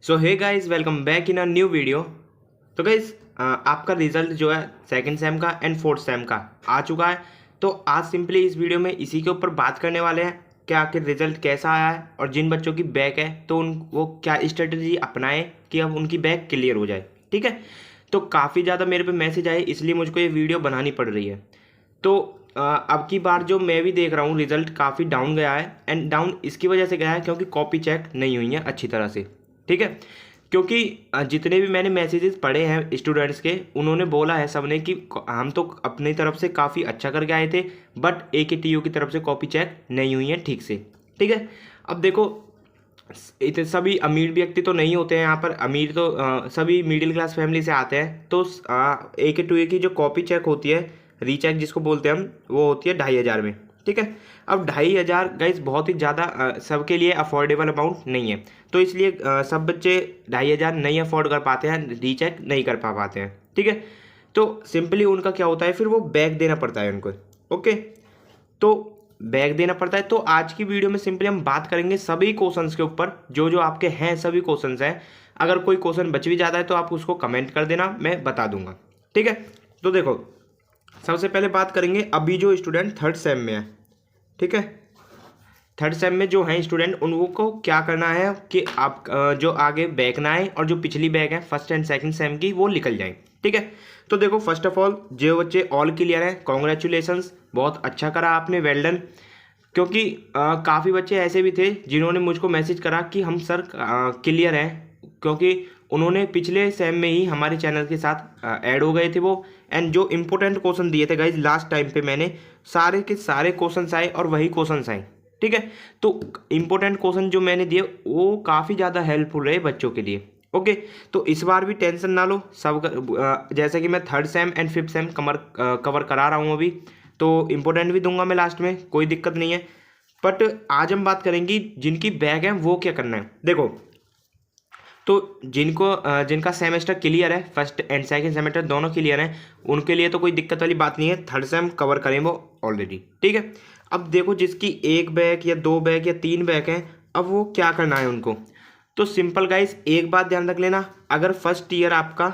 So hey guys, welcome back in a new video. तो guys, आपका result जो है सेकंड सेम का एंड फोर्थ सेम का आ चुका है। तो आज सिंपली इस वीडियो में इसी के ऊपर बात करने वाले हैं कि आखिर रिजल्ट कैसा आया है और जिन बच्चों की बैक है तो उन वो क्या स्ट्रेटजी अपनाएं कि अब उनकी बैक क्लियर हो जाए। ठीक है। तो काफ़ी ज़्यादा मेरे पे मैसेज आए, इसलिए मुझको ये वीडियो बनानी पड़ रही है। तो अब की बार जो मैं भी देख रहा हूँ रिजल्ट काफ़ी डाउन गया है एंड डाउन इसकी वजह से गया है क्योंकि कॉपी चेक नहीं हुई है अच्छी तरह से। ठीक है। क्योंकि जितने भी मैंने मैसेजेस पढ़े हैं स्टूडेंट्स के, उन्होंने बोला है सबने कि हम तो अपनी तरफ से काफ़ी अच्छा करके आए थे, बट AKTU की तरफ से कॉपी चेक नहीं हुई है ठीक से। ठीक है। अब देखो, इतने सभी अमीर व्यक्ति तो नहीं होते हैं यहाँ पर, अमीर तो सभी मिडिल क्लास फैमिली से आते हैं। तो AKTU की जो कॉपी चेक होती है, रीचेक जिसको बोलते हैं हम, वो होती है 2500 में। ठीक है। अब 2500 गाइस बहुत ही ज़्यादा सबके लिए अफोर्डेबल अमाउंट नहीं है। तो इसलिए सब बच्चे 2500 नहीं अफोर्ड कर पाते हैं, रीचेक नहीं कर पाते हैं। ठीक है। तो सिंपली उनका क्या होता है, फिर वो बैक देना पड़ता है उनको। ओके। तो बैक देना पड़ता है। तो आज की वीडियो में सिंपली हम बात करेंगे सभी क्वेश्चंस के ऊपर, जो जो आपके हैं सभी क्वेश्चंस हैं। अगर कोई क्वेश्चन बच भी जाता है तो आप उसको कमेंट कर देना, मैं बता दूंगा। ठीक है। तो देखो, सबसे पहले बात करेंगे अभी जो स्टूडेंट थर्ड सेम में है। ठीक है। थर्ड सेम में जो हैं स्टूडेंट, उनको क्या करना है कि आप जो आगे बैक ना आए और जो पिछली बैक है फर्स्ट एंड सेकंड सेम की, वो निकल जाए। ठीक है। तो देखो, फर्स्ट ऑफ ऑल जो बच्चे ऑल क्लियर हैं, कॉन्ग्रेचुलेसन्स, बहुत अच्छा करा आपने, वेल डन। क्योंकि काफ़ी बच्चे ऐसे भी थे जिन्होंने मुझको मैसेज करा कि हम सर क्लियर हैं, क्योंकि उन्होंने पिछले सेम में ही हमारे चैनल के साथ ऐड हो गए थे वो। एंड जो इंपॉर्टेंट क्वेश्चन दिए थे गाइज लास्ट टाइम पे, मैंने सारे के सारे क्वेश्चंस आए और वही क्वेश्चंस आए। ठीक है। तो इंपॉर्टेंट क्वेश्चन जो मैंने दिए वो काफ़ी ज़्यादा हेल्पफुल रहे बच्चों के लिए। ओके। तो इस बार भी टेंशन ना लो, सब जैसे कि मैं third same and fifth sem cover करा रहा हूँ अभी, तो इम्पोर्टेंट भी दूंगा मैं लास्ट में, कोई दिक्कत नहीं है। बट आज हम बात करेंगे जिनकी बैक है वो क्या करना है। देखो, तो जिनका सेमेस्टर क्लियर है, फर्स्ट एंड सेकंड सेमेस्टर दोनों क्लियर हैं, उनके लिए तो कोई दिक्कत वाली बात नहीं है, थर्ड सेम कवर करें वो ऑलरेडी। ठीक है। अब देखो, जिसकी एक बैक या दो बैक या तीन बैक हैं, अब वो क्या करना है उनको। तो सिंपल गाइस, एक बात ध्यान रख लेना, अगर फर्स्ट ईयर आपका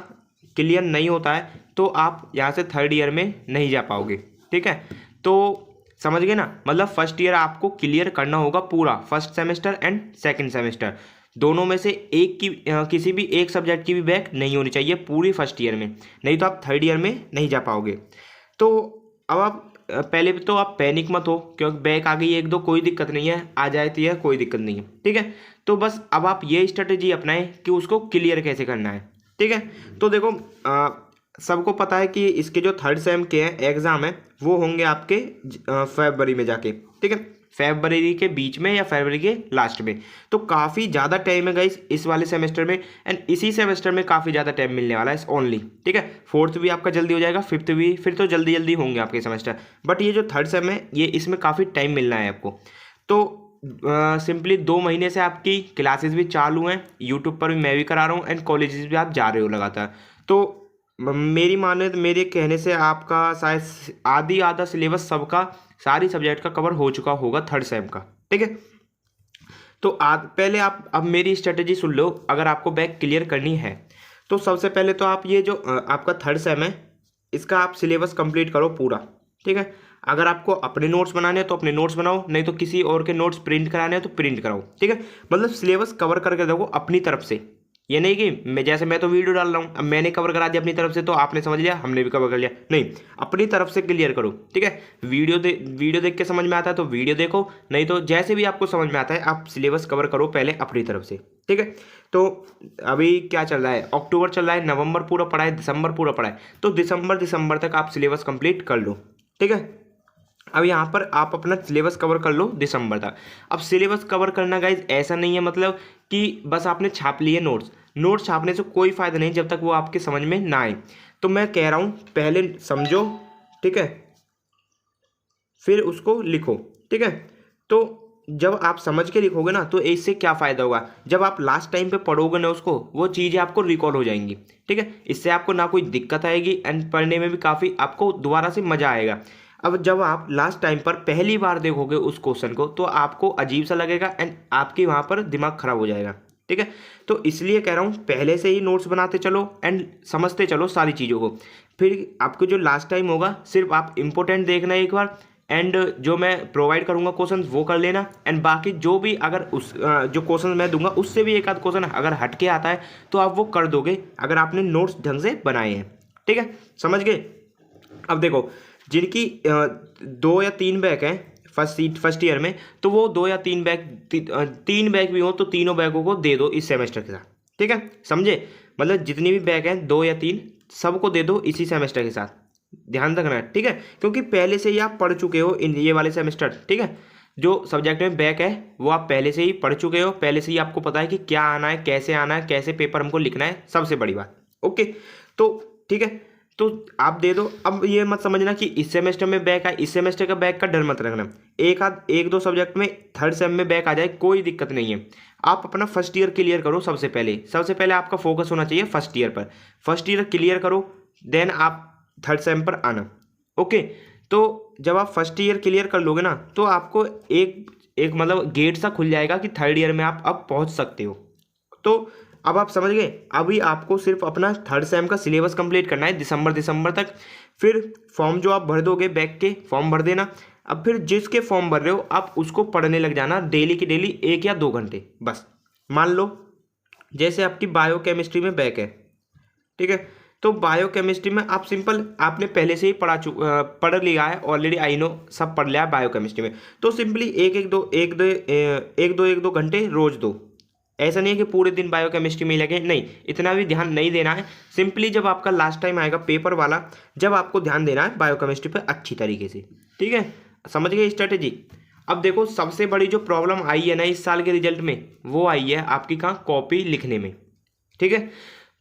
क्लियर नहीं होता है तो आप यहाँ से थर्ड ईयर में नहीं जा पाओगे। ठीक है। तो समझ गए ना, मतलब फर्स्ट ईयर आपको क्लियर करना होगा पूरा, first semester and second semester दोनों में से एक की किसी भी एक सब्जेक्ट की भी बैक नहीं होनी चाहिए पूरी फर्स्ट ईयर में, नहीं तो आप थर्ड ईयर में नहीं जा पाओगे। तो अब आप पहले तो आप पैनिक मत हो, क्योंकि बैक आ गई एक दो, कोई दिक्कत नहीं है, आ जाती है, कोई दिक्कत नहीं है। ठीक है। तो बस अब आप ये स्ट्रेटेजी अपनाएं कि उसको क्लियर कैसे करना है। ठीक है। तो देखो, सबको पता है कि इसके जो थर्ड सेम के हैं एग्ज़ाम है वो होंगे आपके फरवरी में जाके। ठीक है। फरवरी के बीच में या फरवरी के लास्ट में। तो काफ़ी ज़्यादा टाइम है गाइस इस वाले सेमेस्टर में, एंड इसी सेमेस्टर में काफ़ी ज़्यादा टाइम मिलने वाला है ओनली। ठीक है। फोर्थ भी आपका जल्दी हो जाएगा, फिफ्थ भी फिर तो जल्दी जल्दी होंगे आपके सेमेस्टर, बट ये जो थर्ड सेम है ये इसमें काफ़ी टाइम मिलना है आपको। तो सिंपली 2 महीने से आपकी क्लासेस भी चालू हैं, यूट्यूब पर भी मैं भी करा रहा हूँ एंड कॉलेजेस भी आप जा रहे हो लगातार। तो मेरी माने तो मेरे कहने से आपका शायद आधा सिलेबस सबका, सारी सब्जेक्ट का कवर हो चुका होगा थर्ड सेम का। ठीक है। तो पहले आप अब मेरी स्ट्रेटेजी सुन लो, अगर आपको बैक क्लियर करनी है तो सबसे पहले तो आप ये जो आपका थर्ड सेम है इसका आप सिलेबस कंप्लीट करो पूरा। ठीक है। अगर आपको अपने नोट्स बनाने हैं तो अपने नोट्स बनाओ, नहीं तो किसी और के नोट्स प्रिंट कराने हैं तो प्रिंट कराओ। ठीक है। मतलब सिलेबस कवर करके देखो अपनी तरफ से, ये नहीं कि मैं तो वीडियो डाल रहा हूँ, अब मैंने कवर करा दिया अपनी तरफ से तो आपने समझ लिया हमने भी कवर कर लिया, नहीं, अपनी तरफ से क्लियर करो। ठीक है। वीडियो देख के समझ में आता है तो वीडियो देखो, नहीं तो जैसे भी आपको समझ में आता है आप सिलेबस कवर करो पहले अपनी तरफ से। ठीक है। तो अभी क्या चल रहा है, अक्टूबर चल रहा है, नवंबर पूरा पड़ा है, दिसंबर पूरा पड़ा है, तो दिसंबर तक आप सिलेबस कंप्लीट कर लो। ठीक है। अब यहाँ पर आप अपना सिलेबस कवर कर लो दिसंबर तक। अब सिलेबस कवर करना गाइज ऐसा नहीं है मतलब कि बस आपने छाप लिए नोट्स छापने से कोई फ़ायदा नहीं जब तक वो आपके समझ में ना आए। तो मैं कह रहा हूँ पहले समझो। ठीक है। फिर उसको लिखो। ठीक है। तो जब आप समझ के लिखोगे ना तो इससे क्या फ़ायदा होगा, जब आप लास्ट टाइम पे पढ़ोगे ना उसको, वो चीज़ें आपको रिकॉल हो जाएंगी। ठीक है। इससे आपको ना कोई दिक्कत आएगी एंड पढ़ने में भी काफ़ी आपको दोबारा से मज़ा आएगा। अब जब आप लास्ट टाइम पर पहली बार देखोगे उस क्वेश्चन को तो आपको अजीब सा लगेगा एंड आपके वहाँ पर दिमाग खराब हो जाएगा। ठीक है। तो इसलिए कह रहा हूँ पहले से ही नोट्स बनाते चलो एंड समझते चलो सारी चीज़ों को। फिर आपको जो लास्ट टाइम होगा सिर्फ आप इम्पोर्टेंट देखना एक बार, एंड जो मैं प्रोवाइड करूँगा क्वेश्चन वो कर लेना, एंड बाकी जो भी अगर जो क्वेश्चन मैं दूंगा उससे भी एक आध क्वेश्चन अगर हट के आता है तो आप वो कर दोगे अगर आपने नोट्स ढंग से बनाए हैं। ठीक है, समझ गए। अब देखो जिनकी 2 या 3 बैग हैं फर्स्ट ईयर में, तो वो 2 या 3 बैग 3 बैग भी हो तो तीनों बैगों को दे दो इस सेमेस्टर के साथ। ठीक है, समझे। मतलब जितनी भी बैग हैं 2 या 3 सबको दे दो इसी सेमेस्टर के साथ, ध्यान रखना है। ठीक है, क्योंकि पहले से ही आप पढ़ चुके हो इन ये वाले सेमेस्टर। ठीक है, जो सब्जेक्ट में बैक है वो आप पहले से ही पढ़ चुके हो, पहले से ही आपको पता है कि क्या आना है, कैसे आना है, कैसे पेपर हमको लिखना है, सबसे बड़ी बात। ओके, तो ठीक है, तो आप दे दो। अब ये मत समझना कि इस सेमेस्टर में बैक आए, इस सेमेस्टर का बैक का डर मत रखना। एक दो सब्जेक्ट में थर्ड सेम में बैक आ जाए कोई दिक्कत नहीं है। आप अपना फर्स्ट ईयर क्लियर करो। सबसे पहले आपका फोकस होना चाहिए फर्स्ट ईयर पर। फर्स्ट ईयर क्लियर करो, देन आप थर्ड सेम पर आना। ओके, तो जब आप फर्स्ट ईयर क्लियर कर लोगे ना तो आपको एक मतलब गेट सा खुल जाएगा कि थर्ड ईयर में आप अब पहुंच सकते हो। तो अब आप समझ गए। अभी आपको सिर्फ अपना थर्ड सेम का सिलेबस कंप्लीट करना है दिसंबर तक। फिर फॉर्म जो आप भर दोगे बैक के फॉर्म भर देना। अब फिर जिसके फॉर्म भर रहे हो आप उसको पढ़ने लग जाना डेली की डेली 1 या 2 घंटे बस। मान लो जैसे आपकी बायोकेमिस्ट्री में बैक है, ठीक है, तो बायोकेमिस्ट्री में आप सिंपल आपने पहले से ही पढ़ लिया है ऑलरेडी, आई नो सब पढ़ लिया है बायोकेमिस्ट्री में, तो सिंपली एक दो घंटे रोज दो। ऐसा नहीं है कि पूरे दिन बायोकेमिस्ट्री में ही लगे, नहीं, इतना भी ध्यान नहीं देना है। सिंपली जब आपका लास्ट टाइम आएगा पेपर वाला, जब आपको ध्यान देना है बायोकेमिस्ट्री पर अच्छी तरीके से। ठीक है, समझ गए स्ट्रेटेजी। अब देखो सबसे बड़ी जो प्रॉब्लम आई है ना इस साल के रिजल्ट में, वो आई है आपकी कहाँ, कॉपी लिखने में। ठीक है,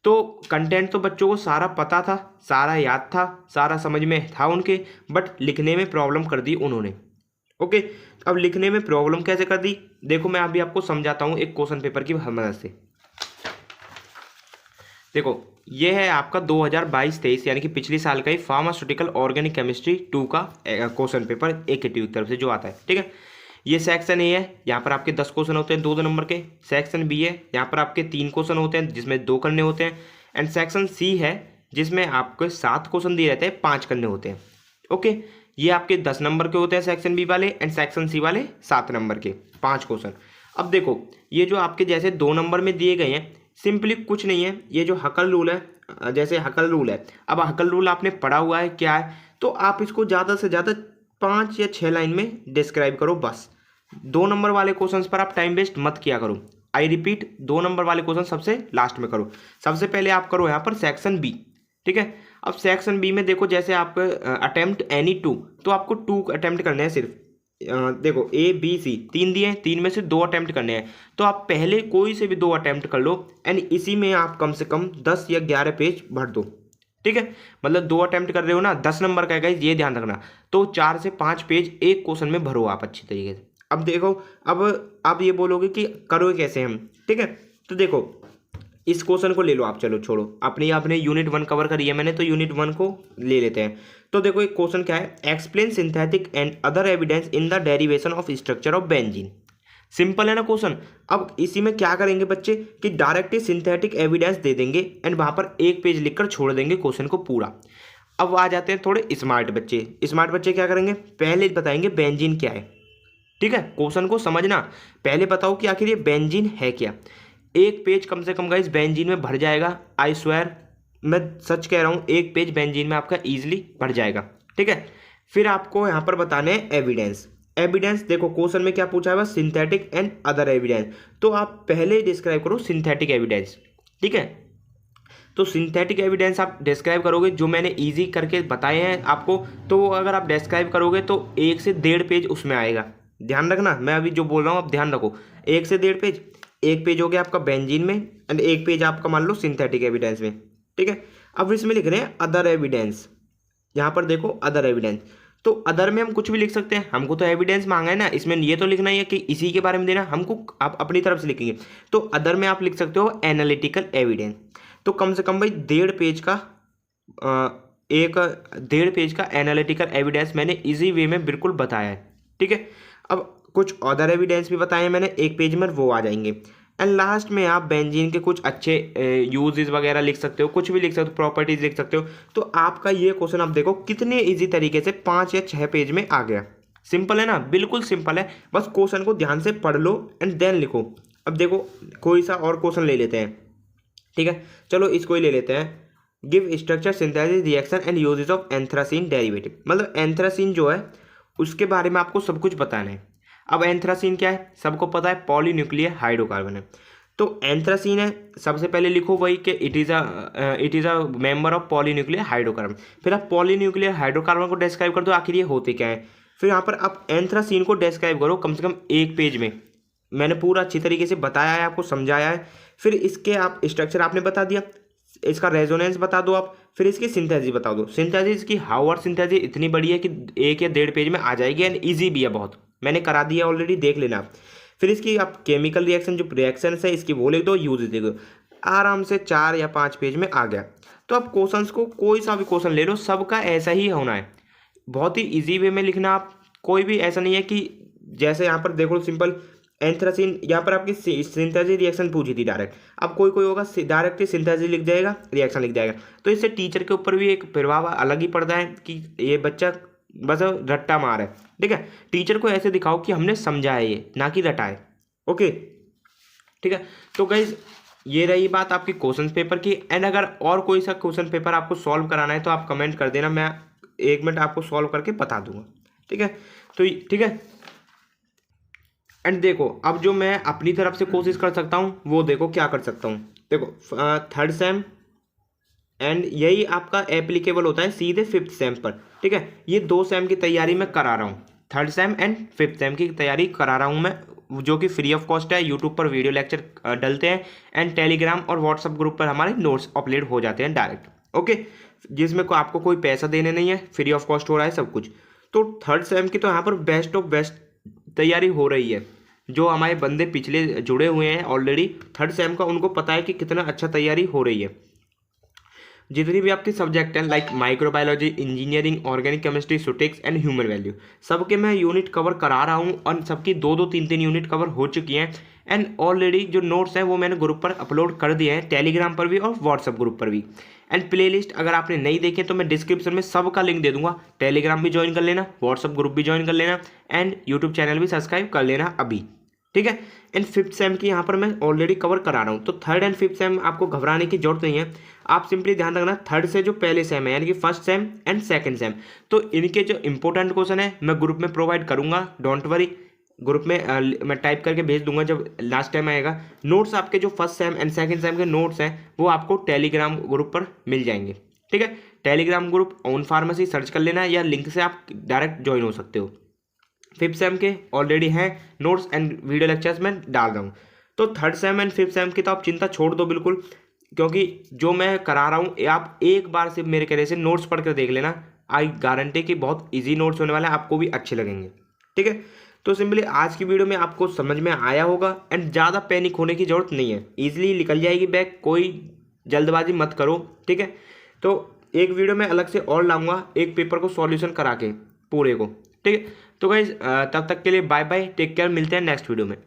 तो कंटेंट तो बच्चों को सारा पता था, सारा याद था, सारा समझ में था उनके, बट लिखने में प्रॉब्लम कर दी उन्होंने। ओके, अब लिखने में प्रॉब्लम कैसे कर दी, देखो मैं अभी आपको समझाता हूँ एक क्वेश्चन पेपर की मदद से। देखो ये है आपका 2022-23 यानी कि पिछले साल का ही फार्मास्यूटिकल ऑर्गेनिक केमिस्ट्री 2 का क्वेश्चन पेपर AKTU की तरफ से जो आता है। ठीक है, ये सेक्शन ए है, यहाँ पर आपके 10 क्वेश्चन होते हैं 2 नंबर के। सेक्शन बी है, यहाँ पर आपके 3 क्वेश्चन होते हैं जिसमें 2 करने होते हैं। एंड सेक्शन सी है जिसमें आपको 7 क्वेश्चन दिए रहते हैं, 5 करने होते हैं। ओके, ये आपके 10 नंबर के होते हैं सेक्शन बी वाले, एंड सेक्शन सी वाले 7 नंबर के 5 क्वेश्चन। अब देखो ये जो आपके जैसे 2 नंबर में दिए गए हैं, सिंपली कुछ नहीं है, ये जो हकल रूल है, जैसे हकल रूल है, अब हकल रूल आपने पढ़ा हुआ है क्या है, तो आप इसको ज़्यादा से ज़्यादा 5 या 6 लाइन में डिस्क्राइब करो बस। 2 नंबर वाले क्वेश्चंस पर आप टाइम वेस्ट मत किया करो। आई रिपीट, 2 नंबर वाले क्वेश्चन सबसे लास्ट में करो। सबसे पहले आप करो यहाँ पर सेक्शन बी। ठीक है, अब सेक्शन बी में देखो जैसे आप अटेम्प्ट एनी 2, तो आपको 2 अटेम्प्ट करने हैं सिर्फ। देखो ABC 3 दिए हैं, 3 में से 2 अटेम्प्ट करने हैं, तो आप पहले कोई से भी 2 अटेम्प्ट कर लो, एंड इसी में आप कम से कम 10 या 11 पेज भर दो। ठीक है, मतलब 2 अटेम्प्ट कर रहे हो ना, 10 नंबर का है ये ध्यान रखना, तो 4 से 5 पेज एक क्वेश्चन में भरो आप अच्छी तरीके से। अब देखो, अब आप ये बोलोगे कि करोगे कैसे हम। ठीक है, तो देखो इस क्वेश्चन को ले लो आप, चलो छोड़ो, आपने यूनिट 1 कवर करी है मैंने, तो यूनिट 1 को ले लेते हैं। तो देखो एक क्वेश्चन क्या है, explain synthetic and other evidence in the derivation of structure of benzene. Simple है ना क्वेश्चन। अब इसी में क्या करेंगे बच्चे कि डायरेक्ट ही सिंथेटिक एविडेंस दे देंगे एंड वहां पर एक पेज लिखकर छोड़ देंगे क्वेश्चन को पूरा। अब आ जाते हैं थोड़े स्मार्ट बच्चे। स्मार्ट बच्चे क्या करेंगे, पहले बताएंगे बेंजीन क्या है। ठीक है, क्वेश्चन को समझना, पहले बताओ कि आखिर ये बेंजीन है क्या। एक पेज कम से कम गाइस बेंजीन में भर जाएगा, आई स्वेयर, मैं सच कह रहा हूँ, एक पेज बेंजीन में आपका इजीली भर जाएगा। ठीक है, फिर आपको यहाँ पर बताने हैं एविडेंस। एविडेंस देखो क्वेश्चन में क्या पूछा है, बस सिंथेटिक एंड अदर एविडेंस, तो आप पहले डिस्क्राइब करो सिंथेटिक एविडेंस। ठीक है, तो सिंथेटिक एविडेंस आप डिस्क्राइब करोगे, जो मैंने इजी करके बताए हैं आपको, तो अगर आप डिस्क्राइब करोगे तो 1 से 1.5 पेज उसमें आएगा। ध्यान रखना, मैं अभी जो बोल रहा हूँ आप ध्यान रखो, 1 से 1.5 पेज, एक पेज हो गया आपका बेंजीन में, एंड एक पेज आपका मान लो सिंथेटिक एविडेंस में। ठीक है, अब इसमें लिख रहे हैं अदर एविडेंस। यहाँ पर देखो अदर एविडेंस, तो अदर में हम कुछ भी लिख सकते हैं, हमको तो एविडेंस मांगा है ना, इसमें ये तो लिखना ही है कि इसी के बारे में देना, हमको आप अपनी तरफ से लिखेंगे। तो अदर में आप लिख सकते हो एनालिटिकल एविडेंस, तो कम से कम भाई 1.5 पेज का 1.5 पेज का एनालिटिकल एविडेंस मैंने इजी वे में बिल्कुल बताया है। ठीक है, अब कुछ अदर एविडेंस भी बताए हैं मैंने 1 पेज में, वो आ जाएंगे। एंड लास्ट में आप बेंजीन के कुछ अच्छे यूजेस वगैरह लिख सकते हो, कुछ भी लिख सकते हो, प्रॉपर्टीज लिख सकते हो। तो आपका ये क्वेश्चन आप देखो कितने इजी तरीके से 5 या 6 पेज में आ गया। सिंपल है ना, बिल्कुल सिंपल है, बस क्वेश्चन को ध्यान से पढ़ लो एंड देन लिखो। अब देखो कोई सा और क्वेश्चन ले लेते हैं, ठीक है, चलो इसको ही ले लेते हैं। Give structure, synthesis, reaction and uses of anthracene derivative. मतलब एंथ्रासीन जो है उसके बारे में आपको सब कुछ बताना है। अब एंथ्रासीन क्या है, सबको पता है, पॉलीन्यूक्लियर हाइड्रोकार्बन है। तो एंथ्रासीन है, सबसे पहले लिखो वही कि it is a member of polynuclear hydrocarbon. फिर आप पॉलीन्यूक्लियर हाइड्रोकार्बन को डिस्क्राइब कर दो, आखिर ये होते क्या है। फिर यहाँ पर आप एंथ्रासीन को डिस्क्राइब करो कम से कम 1 पेज में। मैंने पूरा अच्छी तरीके से बताया है, आपको समझाया है। फिर इसके आप स्ट्रक्चर आपने बता दिया, इसका रेजोनेंस बता दो आप, फिर इसकी सिंथेसिस बता दो। सिंथेसिस की हाउआर सिंथेसिस इतनी बड़ी है कि 1 या 1.5 पेज में आ जाएगी एंड ईजी भी है बहुत, मैंने करा दिया ऑलरेडी, देख लेना आप। फिर इसकी आप केमिकल रिएक्शन जो रिएक्शन है इसकी वो लिख दो, यूज लिख दो, आराम से 4 या 5 पेज में आ गया। तो आप क्वेश्चंस को कोई सा भी क्वेश्चन ले लो, सबका ऐसा ही होना है, बहुत ही ईजी वे में लिखना आप। कोई भी ऐसा नहीं है कि जैसे यहाँ पर देखो सिंपल एंथ्रासीन, यहाँ पर आपकी सिंथेसिस रिएक्शन पूछी थी डायरेक्ट, अब कोई कोई होगा डायरेक्ट सिंथेसिस लिख जाएगा, रिएक्शन लिख जाएगा। तो इससे टीचर के ऊपर भी एक प्रभाव अलग ही पड़ता है कि ये बच्चा बस रट्टा मार है, ठीक है। टीचर को ऐसे दिखाओ कि हमने समझा है ये, ना कि रटा है, ओके, ठीक है। तो गाइज ये रही बात आपकी क्वेश्चन पेपर की। एंड अगर और कोई सा क्वेश्चन पेपर आपको सॉल्व कराना है तो आप कमेंट कर देना, मैं 1 मिनट आपको सॉल्व करके बता दूंगा, ठीक है। तो ठीक है, एंड देखो अब जो मैं अपनी तरफ से कोशिश कर सकता हूँ वो देखो क्या कर सकता हूँ। देखो 3rd सेम एंड यही आपका एप्लीकेबल होता है सीधे 5th सेम पर, ठीक है। ये 2 सेम की तैयारी मैं करा रहा हूँ, 3rd same and 5th same की तैयारी करा रहा हूँ मैं, जो कि फ्री ऑफ कॉस्ट है। यूट्यूब पर वीडियो लेक्चर डलते हैं एंड टेलीग्राम और व्हाट्सअप ग्रुप पर हमारे नोट्स अपलोड हो जाते हैं डायरेक्ट, ओके, जिसमें आपको कोई पैसा देने नहीं है, फ्री ऑफ कॉस्ट हो रहा है सब कुछ। तो 3rd सेम की तो यहाँ पर बेस्ट ऑफ बेस्ट तैयारी हो रही है। जो हमारे बंदे पिछले जुड़े हुए हैं ऑलरेडी 3rd सेम का, उनको पता है कि कितना अच्छा तैयारी हो रही है। जितनी भी आपकी सब्जेक्ट हैं like microbiology, engineering, organic chemistry, statistics and human value, सबके मैं यूनिट कवर करा रहा हूँ और सबकी 2-2, 3-3 यूनिट कवर हो चुकी हैं। एंड ऑलरेडी जो नोट्स हैं वो मैंने ग्रुप पर अपलोड कर दिए हैं, टेलीग्राम पर भी और व्हाट्सअप ग्रुप पर भी। एंड प्लेलिस्ट अगर आपने नहीं देखे तो मैं डिस्क्रिप्शन में सबका लिंक दे दूंगा, टेलीग्राम भी ज्वाइन कर लेना, व्हाट्सअप ग्रुप भी ज्वाइन कर लेना एंड यूट्यूब चैनल भी सब्सक्राइब कर लेना अभी, ठीक है। एंड 5th सेम की यहाँ पर मैं ऑलरेडी कवर करा रहा हूँ। तो 3rd एंड 5th सेम आपको घबराने की जरूरत नहीं है। आप सिंपली ध्यान रखना 3rd से जो पहले सेम है यानी कि 1st same and 2nd same, तो इनके जो इंपॉर्टेंट क्वेश्चन है मैं ग्रुप में प्रोवाइड करूंगा, डोंट वरी। ग्रुप में मैं टाइप करके भेज दूंगा जब लास्ट टाइम आएगा। नोट्स आपके जो 1st same and 2nd same के नोट्स हैं वो आपको टेलीग्राम ग्रुप पर मिल जाएंगे, ठीक है। Telegram group own pharmacy search कर लेना या लिंक से आप डायरेक्ट ज्वाइन हो सकते हो। 5th सेम के ऑलरेडी हैं नोट्स एंड वीडियो लेक्चर्स में डाल रहा हूँ। तो 3rd same and 5th same की तो आप चिंता छोड़ दो बिल्कुल, क्योंकि जो मैं करा रहा हूँ आप एक बार सिर्फ मेरे कहने से नोट्स पढ़ कर देख लेना, आई गारंटी कि बहुत इजी नोट्स होने वाले हैं, आपको भी अच्छे लगेंगे, ठीक है। तो सिंपली आज की वीडियो में आपको समझ में आया होगा एंड ज़्यादा पैनिक होने की जरूरत नहीं है, ईजिली निकल जाएगी बैग, कोई जल्दबाजी मत करो, ठीक है। तो एक वीडियो में अलग से और लाऊंगा एक पेपर को सॉल्यूशन करा के पूरे को, ठीक है। तो गाइज तब तक के लिए बाय बाय, टेक केयर, मिलते हैं नेक्स्ट वीडियो में।